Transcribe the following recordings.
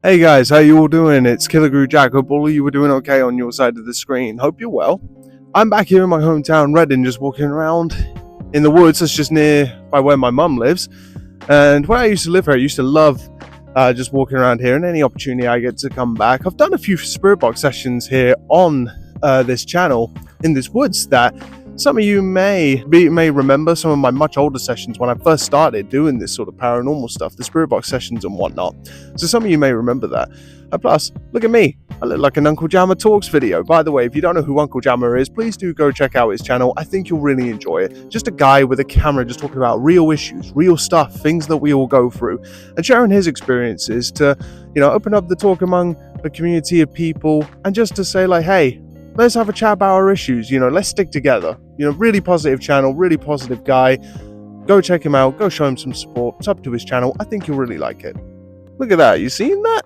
Hey guys, how you all doing? It's Killer Guru Jack. Hope all of you were doing okay on your side of the screen. Hope you're well. I'm back here in my hometown, Reading, just walking around in the woods. That's just near by where my mum lives. And when I used to live here, I used to love just walking around here. And any opportunity I get to come back, I've done a few spirit box sessions here on this channel in this woods that some of you may remember some of my much older sessions when I first started doing this sort of paranormal stuff, the spirit box sessions and whatnot. So some of you may remember that. And plus, look at me. I look like an Uncle Jammer Talks video. By the way, if you don't know who Uncle Jammer is, please do go check out his channel. I think you'll really enjoy it. Just a guy with a camera just talking about real issues, real stuff, things that we all go through, and sharing his experiences to, open up the talk among a community of people and just to say like, hey, let's have a chat about our issues, let's stick together. Really positive channel, really positive guy. Go check him out, go show him some support, sub to his channel. I think you'll really like it. Look at that, you seen that?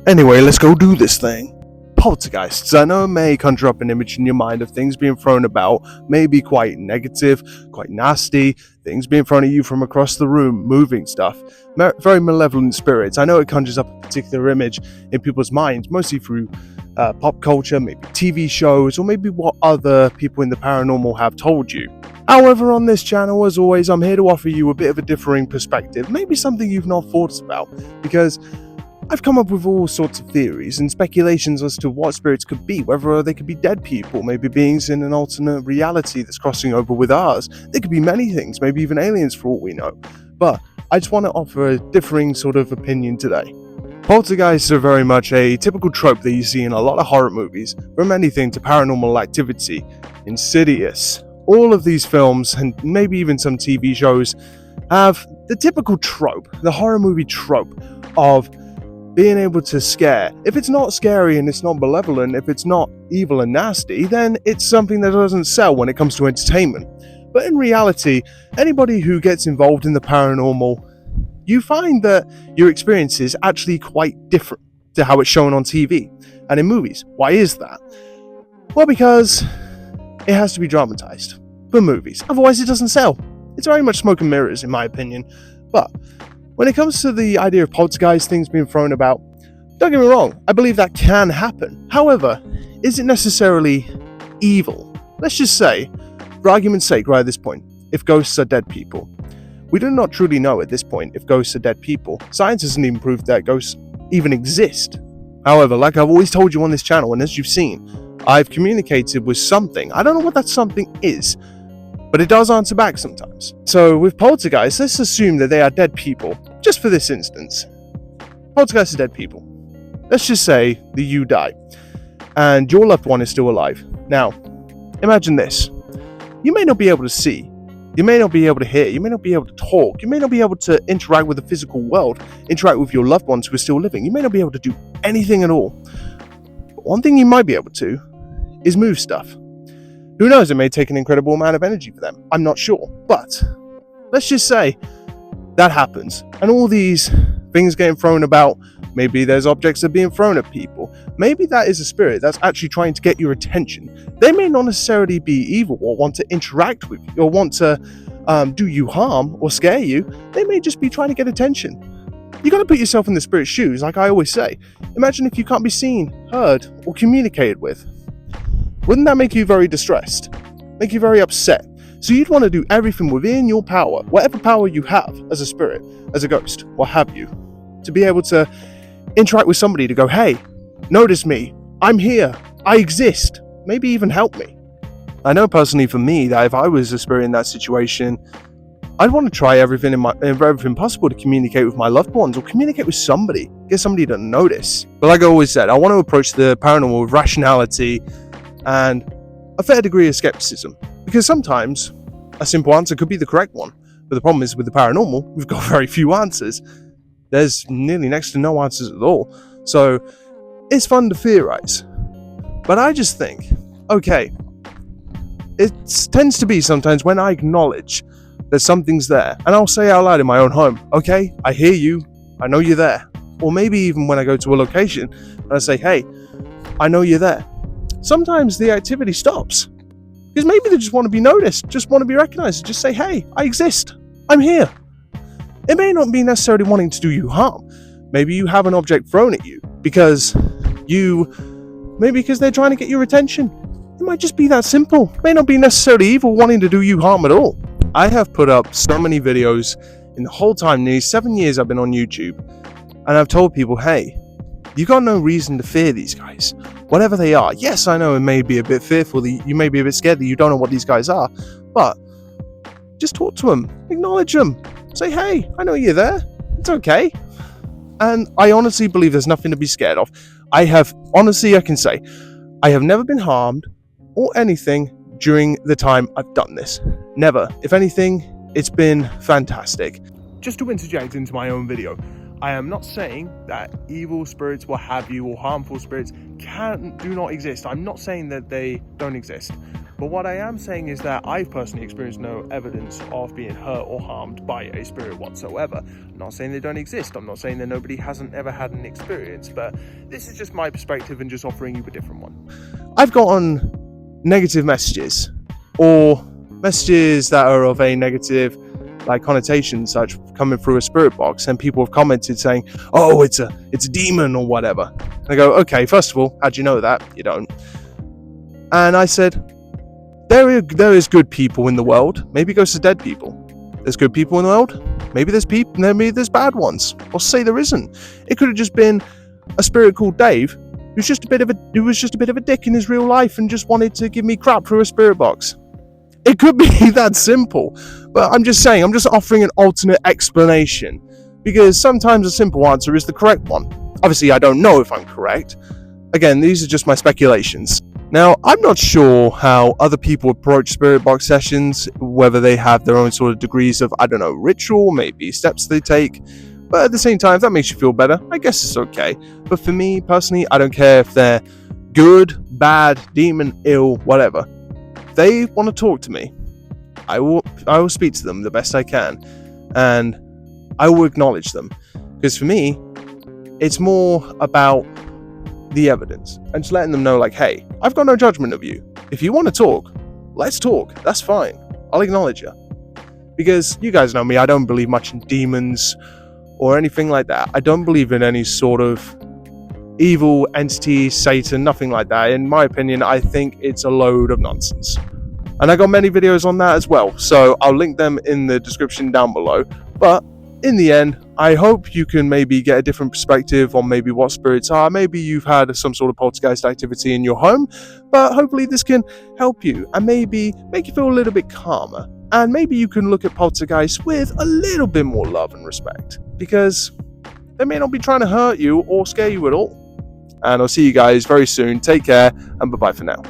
Anyway, let's go do this thing. Poltergeists. I know it may conjure up an image in your mind of things being thrown about, maybe quite negative, quite nasty, things being thrown at you from across the room, moving stuff. Very malevolent spirits. I know it conjures up a particular image in people's minds, mostly through pop culture, maybe TV shows, or maybe what other people in the paranormal have told you. However, on this channel, as always, I'm here to offer you a bit of a differing perspective, maybe something you've not thought about, because I've come up with all sorts of theories and speculations as to what spirits could be, whether they could be dead people, maybe beings in an alternate reality that's crossing over with ours. They could be many things, maybe even aliens for all we know. But I just want to offer a differing sort of opinion today. Poltergeists are very much a typical trope that you see in a lot of horror movies, from anything to Paranormal Activity, Insidious. All of these films, and maybe even some TV shows, have the typical trope, the horror movie trope of being able to scare. If it's not scary and it's not malevolent, if it's not evil and nasty, then it's something that doesn't sell when it comes to entertainment. But in reality, anybody who gets involved in the paranormal, you find that your experience is actually quite different to how it's shown on TV and in movies. Why is that? Well, because it has to be dramatized for movies. Otherwise, it doesn't sell. It's very much smoke and mirrors, in my opinion. But when it comes to the idea of poltergeist, things being thrown about, don't get me wrong, I believe that can happen. However, is it necessarily evil? Let's just say, for argument's sake, right at this point, if ghosts are dead people. We do not truly know at this point if ghosts are dead people. Science hasn't even proved that ghosts even exist. However, like I've always told you on this channel, and as you've seen, I've communicated with something. I don't know what that something is, but it does answer back sometimes. So with poltergeists, let's assume that they are dead people, just for this instance. Poltergeists are dead people. Let's just say that you die, and your loved one is still alive. Now, imagine this. You may not be able to see, you may not be able to hear, you may not be able to talk, you may not be able to interact with the physical world, interact with your loved ones who are still living. You may not be able to do anything at all. But one thing you might be able to is move stuff. Who knows, it may take an incredible amount of energy for them. I'm not sure. But let's just say that happens. And all these things getting thrown about, maybe there's objects that are being thrown at people. Maybe that is a spirit that's actually trying to get your attention. They may not necessarily be evil or want to interact with you or want to do you harm or scare you. They may just be trying to get attention. You got to put yourself in the spirit's shoes, like I always say. Imagine if you can't be seen, heard, or communicated with. Wouldn't that make you very distressed? Make you very upset? So you'd want to do everything within your power, whatever power you have as a spirit, as a ghost, what have you, to be able to interact with somebody to go, hey, notice me, I'm here, I exist, maybe even help me. I know personally for me that if I was a spirit in that situation, I'd want to try everything possible to communicate with my loved ones or communicate with somebody, get somebody to notice. But like I always said, I want to approach the paranormal with rationality and a fair degree of skepticism, because sometimes a simple answer could be the correct one. But the problem is with the paranormal, we've got very few answers. There's nearly next to no answers at all. So it's fun to theorize. But I just think, okay, it tends to be sometimes when I acknowledge that something's there, and I'll say out loud in my own home, okay, I hear you, I know you're there. Or maybe even when I go to a location and I say, hey, I know you're there. Sometimes the activity stops. Because maybe they just want to be noticed, just want to be recognized, just say, hey, I exist, I'm here. It may not be necessarily wanting to do you harm, Maybe you have an object thrown at you because they're trying to get your attention. It might just be that simple. It may not be necessarily evil wanting to do you harm at all. I have put up so many videos in the whole time, nearly 7 years I've been on YouTube, and I've told people, hey, you got no reason to fear these guys, whatever they are. Yes, I know it may be a bit fearful, that you may be a bit scared that you don't know what these guys are, but just talk to them, acknowledge them, say, hey, I know you're there, it's okay. And I honestly believe there's nothing to be scared of. I can say, I have never been harmed or anything during the time I've done this. Never. If anything, it's been fantastic. Just to interject into my own video, I am not saying that evil spirits, what have you, or harmful spirits do not exist. I'm not saying that they don't exist. But what I am saying is that I've personally experienced no evidence of being hurt or harmed by a spirit whatsoever. I'm not saying they don't exist. I'm not saying that nobody hasn't ever had an experience, but this is just my perspective and just offering you a different one. I've gotten negative messages, or messages that are of a negative connotation, such, coming through a spirit box, and people have commented saying, oh, it's a demon or whatever. And I go, okay, first of all, how'd you know that? You don't. And I said, there is good people in the world. Maybe it goes to dead people. There's good people in the world. Maybe there's bad ones. Or say there isn't. It could have just been a spirit called Dave, who was just a bit of a dick in his real life and just wanted to give me crap through a spirit box. It could be that simple. But I'm just saying, I'm just offering an alternate explanation, because sometimes a simple answer is the correct one. Obviously, I don't know if I'm correct. Again, these are just my speculations. Now, I'm not sure how other people approach spirit box sessions, whether they have their own sort of degrees of, I don't know, ritual, maybe steps they take. But at the same time, if that makes you feel better, I guess it's okay. But for me, personally, I don't care if they're good, bad, demon, ill, whatever. If they want to talk to me, I will speak to them the best I can. And I will acknowledge them. Because for me, it's more about the evidence and just letting them know, like, hey, I've got no judgment of you. If you want to talk, let's talk. That's fine. I'll acknowledge you. Because you guys know me, I don't believe much in demons or anything like that. I don't believe in any sort of evil entity, Satan, nothing like that. In my opinion, I think it's a load of nonsense. And I got many videos on that as well, so I'll link them in the description down below. But in the end, I hope you can maybe get a different perspective on maybe what spirits are. Maybe you've had some sort of poltergeist activity in your home, but hopefully this can help you and maybe make you feel a little bit calmer. And maybe you can look at poltergeists with a little bit more love and respect, because they may not be trying to hurt you or scare you at all. And I'll see you guys very soon. Take care, and bye-bye for now.